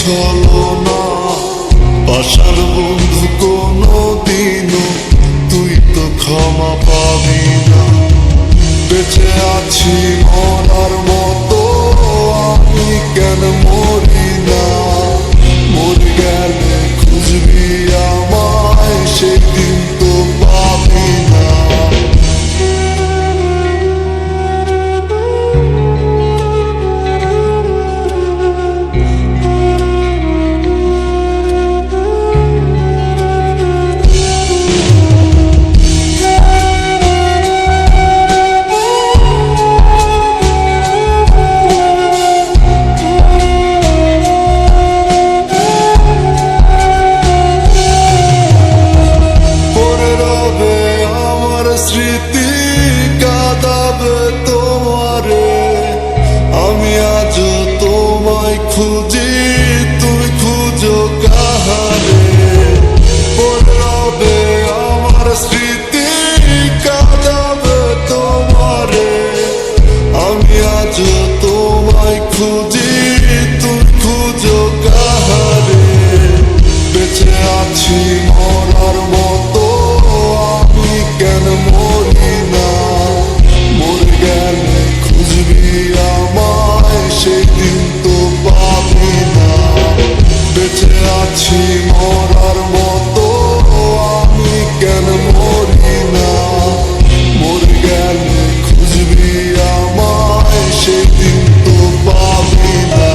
ছলো না পাশার বন্ধু কোনো দিনও তুই তো ক্ষমা পাবি না। বেঁচে আছি মরার মতো আমি কেন মরি না? মরে গেলে খুঁজবি আমায় সেদিন তো পাবি না। স্মৃতি কাঁদাবে তোমারে, আমি আজ তোমায় খুঁজি তুমি খুঁজো কাহারে। পড়ে রবে আমার স্মৃতি কাঁদাবে তোমারে, আমি আজ তোমায় খুঁজি তুমি খুঁজো কাহারে। বেঁচে আছি মরার মতো আমি কেন মরি না? মরে গেলে খুঁজবি আমায় সেদিন তো পাবি না। বেঁচে আছি মরার মতো আমি কেন মরি না? মরে গেলে খুঁজবি আমায় সেদিন তো পাবি না।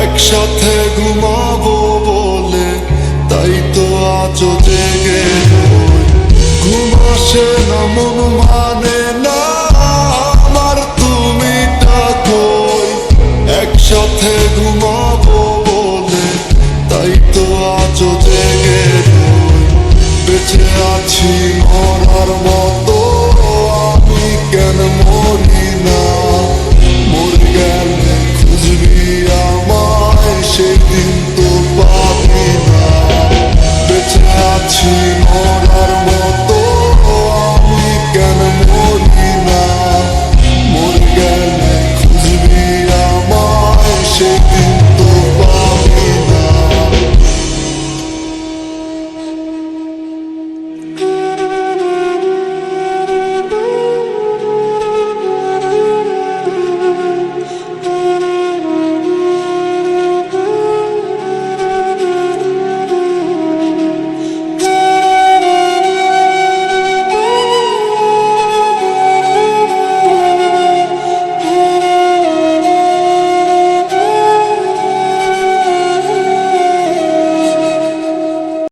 একসাথে ঘুমাবো বলে তাই তো আজ জেগে রই। ঘুম আসে না মন মানে না আমার তুমি ডাকোই। একসাথে ঘুমাবো বলে তাই তো আজ জেগে রই। বেঁচে আছি মরার মতো